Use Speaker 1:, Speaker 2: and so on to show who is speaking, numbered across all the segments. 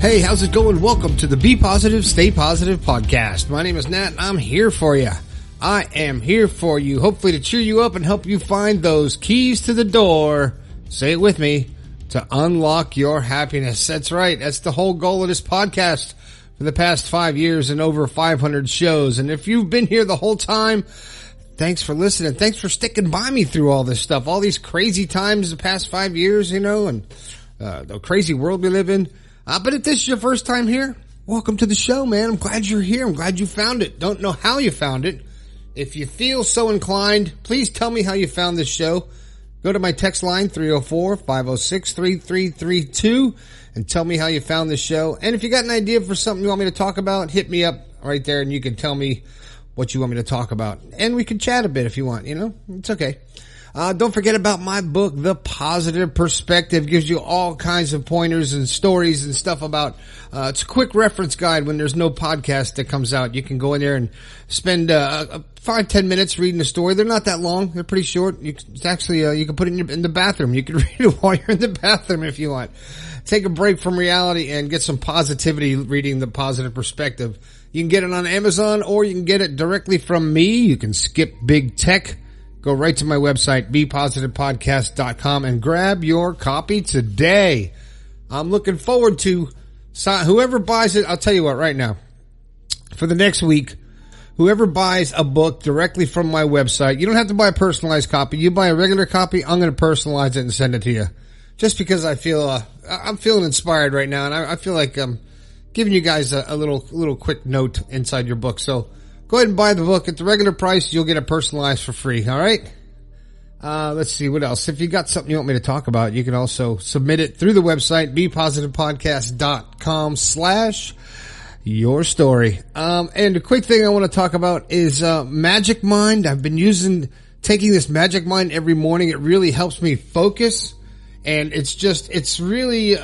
Speaker 1: Hey, how's it going? Welcome to the Be Positive, Stay Positive podcast. My name is Nat, and I'm here for you. I am here for you, hopefully to cheer you up and help you find those keys to the door, say it with me, to unlock your happiness. That's right. That's the whole goal of this podcast for the past 5 years and over 500 shows. And if you've been here the whole time, thanks for listening. Thanks for sticking by me through all this stuff, all these crazy times the past 5 years, and the crazy world we live in. But if this is your first time here, welcome to the show, man. I'm glad you're here. I'm glad you found it. Don't know how you found it. If you feel so inclined, please tell me how you found this show. Go to my text line, 304-506-3332, and tell me how you found this show. And if you got an idea for something you want me to talk about, hit me up right there, and you can tell me what you want me to talk about. And we can chat a bit if you want, It's okay. Don't forget about my book, The Positive Perspective. Gives you all kinds of pointers and stories and stuff about, it's a quick reference guide when there's no podcast that comes out. You can go in there and spend, 5-10 minutes reading a story. They're not that long. They're pretty short. It's actually, you can put it in the bathroom. You can read it while you're in the bathroom if you want. Take a break from reality and get some positivity reading The Positive Perspective. You can get it on Amazon or you can get it directly from me. You can skip big tech. Go right to my website, bepositivepodcast.com, and grab your copy today. I'm looking forward to whoever buys it. I'll tell you what, right now, for the next week, whoever buys a book directly from my website, you don't have to buy a personalized copy. You buy a regular copy, I'm going to personalize it and send it to you. Just because I feel, I'm feeling inspired right now, and I feel like I'm giving you guys a little quick note inside your book. So, go ahead and buy the book at the regular price. You'll get it personalized for free. All right. Let's see what else. If you got something you want me to talk about, you can also submit it through the website, bepositivepodcast.com/your story. And a quick thing I want to talk about is, Magic Mind. I've been taking this Magic Mind every morning. It really helps me focus. And it's really,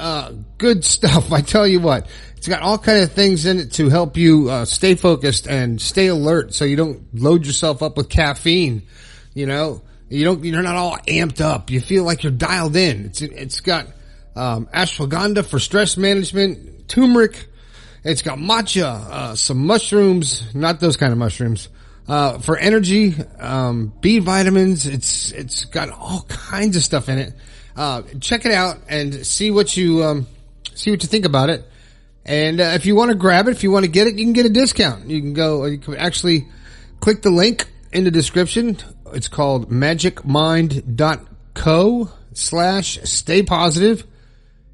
Speaker 1: good stuff. I tell you what, it's got all kind of things in it to help you, stay focused and stay alert so you don't load yourself up with caffeine. You're not all amped up. You feel like you're dialed in. It's got, ashwagandha for stress management, turmeric. It's got matcha, some mushrooms, not those kind of mushrooms, for energy, B vitamins. It's got all kinds of stuff in it. Check it out and see what you think about it. And, if you want to grab it, if you want to get it, you can get a discount. You can actually click the link in the description. It's called magicmind.co/staypositive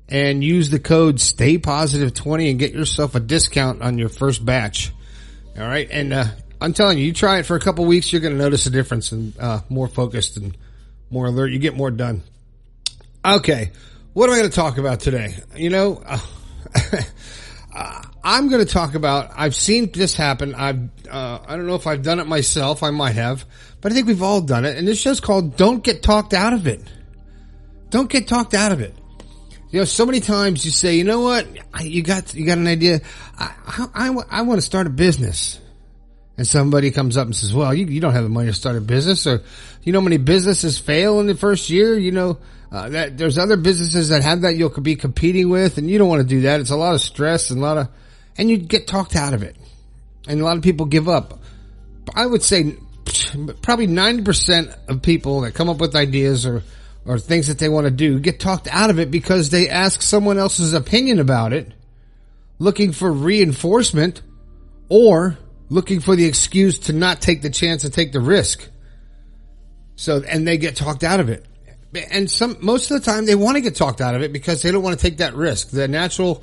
Speaker 1: and use the code staypositive20 and get yourself a discount on your first batch. All right. And, I'm telling you, you try it for a couple weeks, you're going to notice a difference and, more focused and more alert. You get more done. Okay, what am I going to talk about today? I'm going to talk about, I've seen this happen. I don't know if I've done it myself. I might have, but I think we've all done it. And this show's called Don't Get Talked Out of It. Don't get talked out of it. So many times you say, you know what? You got an idea. I want to start a business. And somebody comes up and says, well, you don't have the money to start a business, or how many businesses fail in the first year, that there's other businesses that have that you'll be competing with, and you don't want to do that. It's a lot of stress and and you get talked out of it. And a lot of people give up. I would say probably 90% of people that come up with ideas or things that they want to do get talked out of it because they ask someone else's opinion about it, looking for reinforcement or looking for the excuse to not take the chance to take the risk. And they get talked out of it. And most of the time they want to get talked out of it because they don't want to take that risk. The natural,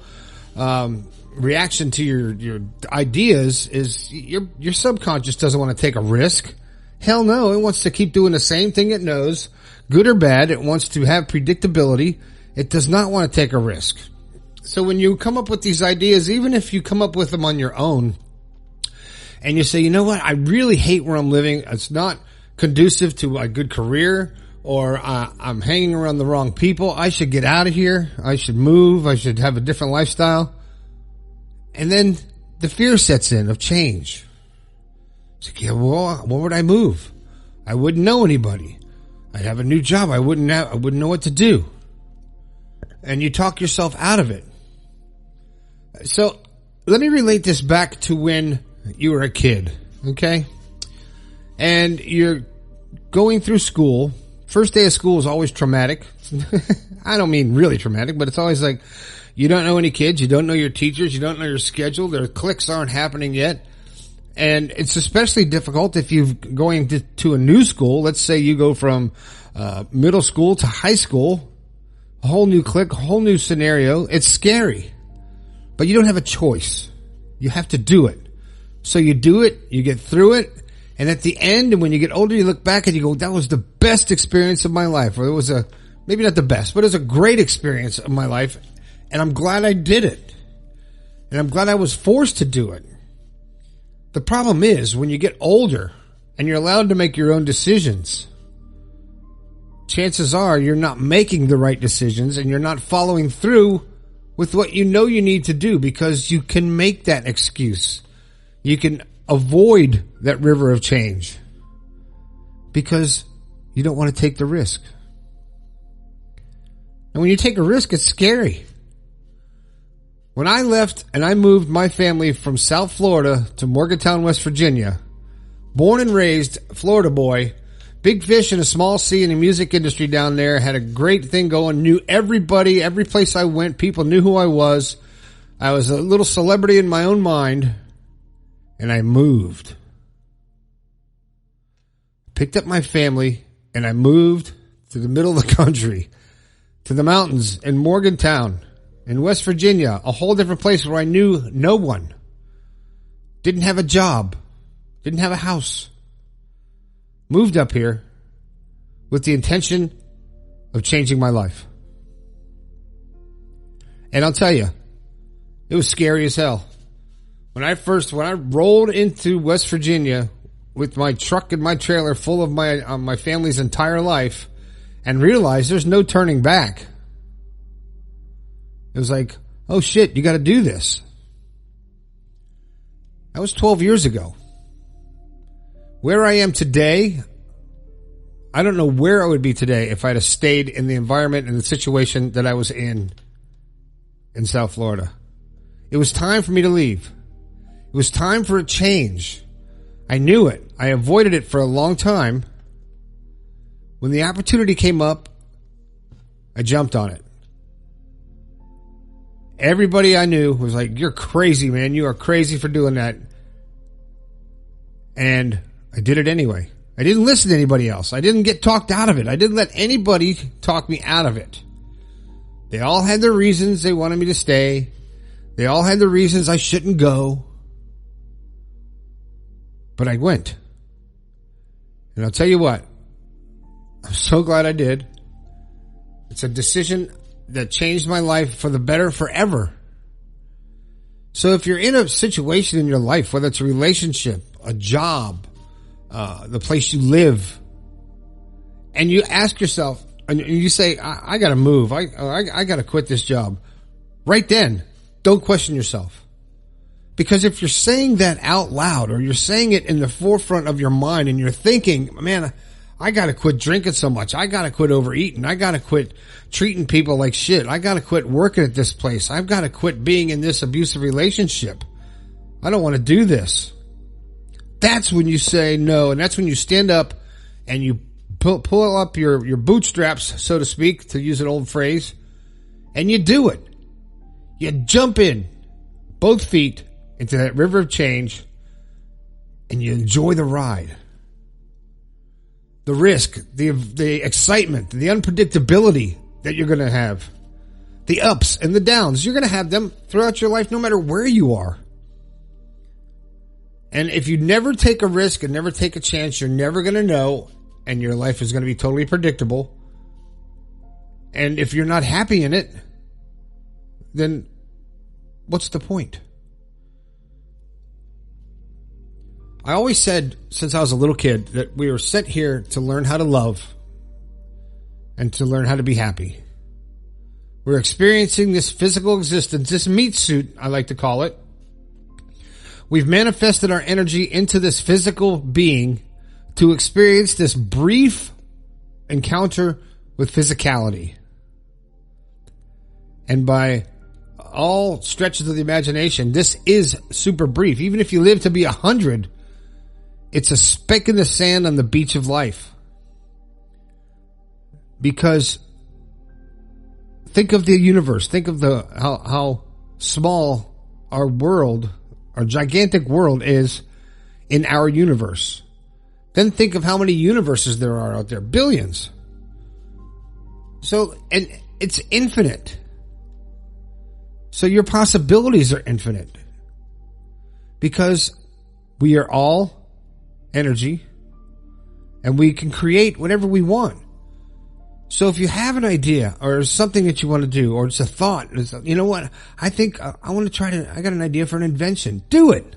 Speaker 1: reaction to your ideas is your subconscious doesn't want to take a risk. Hell no. It wants to keep doing the same thing it knows, good or bad. It wants to have predictability. It does not want to take a risk. So when you come up with these ideas, even if you come up with them on your own and you say, you know what? I really hate where I'm living. It's not conducive to a good career, or I'm hanging around the wrong people. I should get out of here. I should move. I should have a different lifestyle. And then the fear sets in of change. It's like, yeah, well, where would I move? I wouldn't know anybody. I'd have a new job. I wouldn't know what to do. And you talk yourself out of it. So let me relate this back to when you were a kid, okay? And you're going through school. First day of school is always traumatic. I don't mean really traumatic, but it's always like you don't know any kids, you don't know your teachers, you don't know your schedule, their cliques aren't happening yet. And it's especially difficult if you're going to a new school. Let's say you go from middle school to high school, a whole new clique, a whole new scenario. It's scary, but you don't have a choice. You have to do it. So you do it, you get through it, and at the end, and when you get older, you look back and you go, that was the best experience of my life. Or it was maybe not the best, but it was a great experience of my life, and I'm glad I did it. And I'm glad I was forced to do it. The problem is, when you get older and you're allowed to make your own decisions, chances are you're not making the right decisions and you're not following through with what you know you need to do, because you can make that excuse. You can avoid that river of change because you don't want to take the risk. And when you take a risk, it's scary. When I left and I moved my family from South Florida to Morgantown, West Virginia, born and raised Florida boy, big fish in a small sea in the music industry down there, had a great thing going, knew everybody, every place I went, people knew who I was. I was a little celebrity in my own mind, and I moved. Picked up my family, and I moved to the middle of the country, to the mountains in Morgantown, in West Virginia, a whole different place where I knew no one. Didn't have a job. Didn't have a house. Moved up here with the intention of changing my life. And I'll tell you, it was scary as hell. When I rolled into West Virginia with my truck and my trailer full of my family's entire life and realized there's no turning back. It was like, oh shit, you got to do this. That was 12 years ago. Where I am today, I don't know where I would be today if I'd have stayed in the environment and the situation that I was in South Florida. It was time for me to leave. It was time for a change. I knew it. I avoided it for a long time. When the opportunity came up, I jumped on it. Everybody I knew was like, you're crazy, man. You are crazy for doing that. And I did it anyway. I didn't listen to anybody else. I didn't get talked out of it. I didn't let anybody talk me out of it. They all had their reasons they wanted me to stay. They all had their reasons I shouldn't go. But I went. And I'll tell you what, I'm so glad I did. It's a decision that changed my life for the better forever. So if you're in a situation in your life, whether it's a relationship, a job, the place you live, and you ask yourself, and you say, I gotta move, I gotta quit this job, right then, don't question yourself. Because if you're saying that out loud, or you're saying it in the forefront of your mind, and you're thinking, man, I gotta quit drinking so much, I gotta quit overeating, I gotta quit treating people like shit, I gotta quit working at this place, I've gotta quit being in this abusive relationship, I don't want to do this. That's when you say no, and that's when you stand up and you pull up your bootstraps, so to speak, to use an old phrase, and you do it. You jump in, both feet, into that river of change, and you enjoy the ride. The risk, the excitement, the unpredictability that you're going to have, the ups and the downs, you're going to have them throughout your life no matter where you are. And if you never take a risk and never take a chance, you're never going to know, and your life is going to be totally predictable. And if you're not happy in it, then what's the point? I always said since I was a little kid that we were sent here to learn how to love and to learn how to be happy. We're experiencing this physical existence, this meat suit, I like to call it. We've manifested our energy into this physical being to experience this brief encounter with physicality. And by all stretches of the imagination, this is super brief. Even if you live to be 100, it's a speck in the sand on the beach of life. Because think of the universe. Think of how small our world, our gigantic world is in our universe. Then think of how many universes there are out there. Billions. So, and it's infinite. So your possibilities are infinite. Because we are all energy and we can create whatever we want. So if you have an idea or something that you want to do, or it's a thought, it's, you know what? I think I want to I got an idea for an invention. Do it.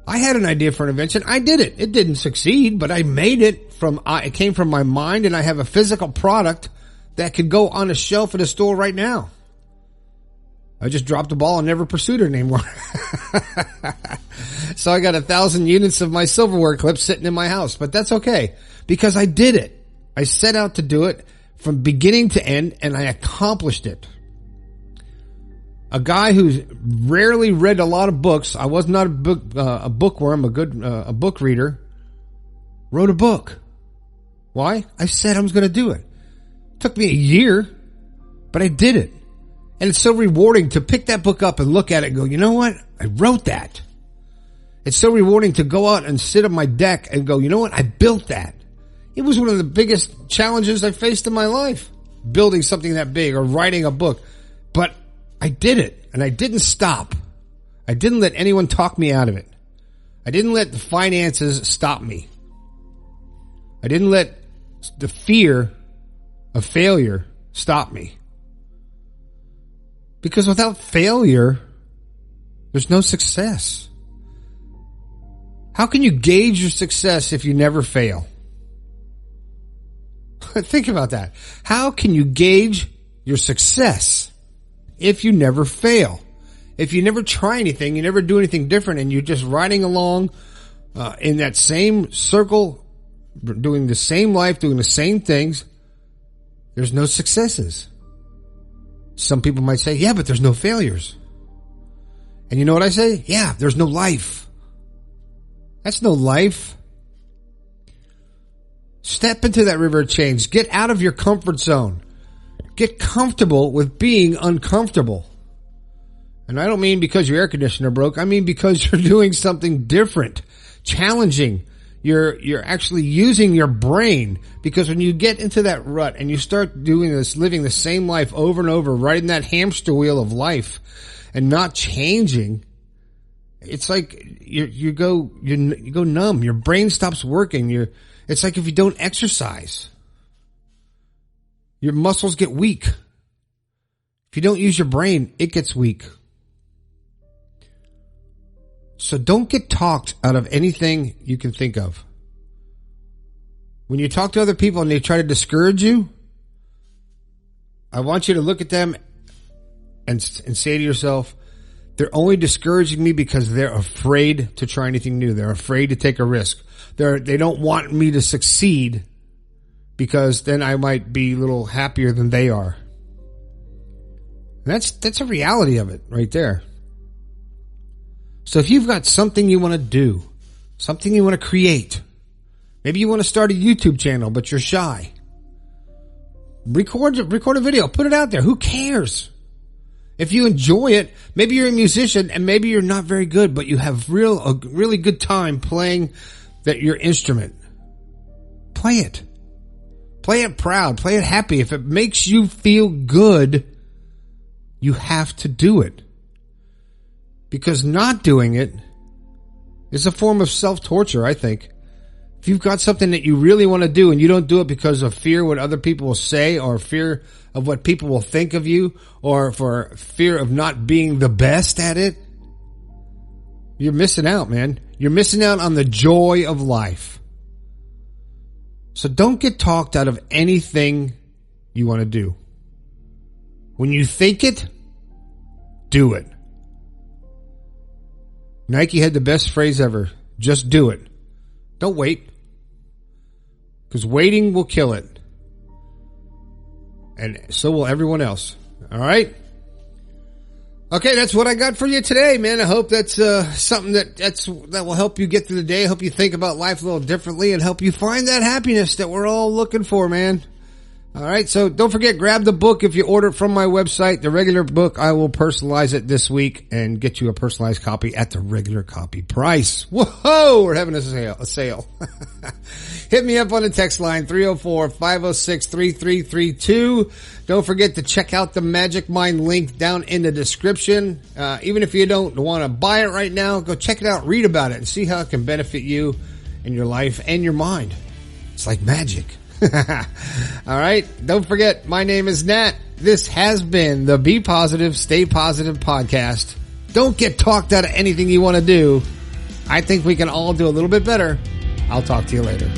Speaker 1: I had an idea for an invention. I did it. It didn't succeed, but I made it it came from my mind, and I have a physical product that could go on a shelf at a store right now. I just dropped the ball and never pursued it anymore. So I got 1,000 units of my silverware clips sitting in my house, but that's okay because I did it. I set out to do it from beginning to end, and I accomplished it. A guy who's rarely read a lot of books, I was not a bookworm, a book reader, wrote a book. Why? I said I was going to do it. It took me a year, but I did it. And it's so rewarding to pick that book up and look at it and go, you know what? I wrote that. It's so rewarding to go out and sit on my deck and go, you know what? I built that. It was one of the biggest challenges I faced in my life, building something that big or writing a book. But I did it, and I didn't stop. I didn't let anyone talk me out of it. I didn't let the finances stop me. I didn't let the fear of failure stop me. Because without failure, there's no success. How can you gauge your success if you never fail? Think about that. How can you gauge your success if you never fail? If you never try anything, you never do anything different, and you're just riding along in that same circle, doing the same life, doing the same things, there's no successes. Some people might say, yeah, but there's no failures. And you know what I say? Yeah, there's no life. That's no life. Step into that river of change. Get out of your comfort zone. Get comfortable with being uncomfortable. And I don't mean because your air conditioner broke. I mean because you're doing something different, challenging. You're actually using your brain, because when you get into that rut and you start doing this, living the same life over and over, riding that hamster wheel of life and not changing, it's like you go numb. Your brain stops working. It's like if you don't exercise, your muscles get weak. If you don't use your brain, it gets weak. So don't get talked out of anything you can think of. When you talk to other people and they try to discourage you, I want you to look at them and say to yourself, they're only discouraging me because they're afraid to try anything new. They're afraid to take a risk. They don't want me to succeed because then I might be a little happier than they are. And that's a reality of it right there. So if you've got something you want to do, something you want to create, maybe you want to start a YouTube channel, but you're shy. Record a video, put it out there. Who cares? If you enjoy it, maybe you're a musician and maybe you're not very good, but you have a really good time playing your instrument. Play it. Play it proud. Play it happy. If it makes you feel good, you have to do it. Because not doing it is a form of self-torture, I think. If you've got something that you really want to do and you don't do it because of fear what other people will say, or fear of what people will think of you, or for fear of not being the best at it, you're missing out, man. You're missing out on the joy of life. So don't get talked out of anything you want to do. When you think it, do it. Nike had the best phrase ever. Just do it. Don't wait. Because waiting will kill it. And so will everyone else. All right? Okay, that's what I got for you today, man. I hope that's something that will help you get through the day, help you think about life a little differently, and help you find that happiness that we're all looking for, man. All right, so don't forget, grab the book if you order it from my website. The regular book, I will personalize it this week and get you a personalized copy at the regular copy price. Whoa, we're having a sale. Hit me up on the text line, 304-506-3332. Don't forget to check out the Magic Mind link down in the description. Even if you don't want to buy it right now, go check it out, read about it, and see how it can benefit you in your life and your mind. It's like magic. All right. Don't forget, my name is Nat. This has been the Be Positive, Stay Positive podcast. Don't get talked out of anything you want to do. I think we can all do a little bit better. I'll talk to you later.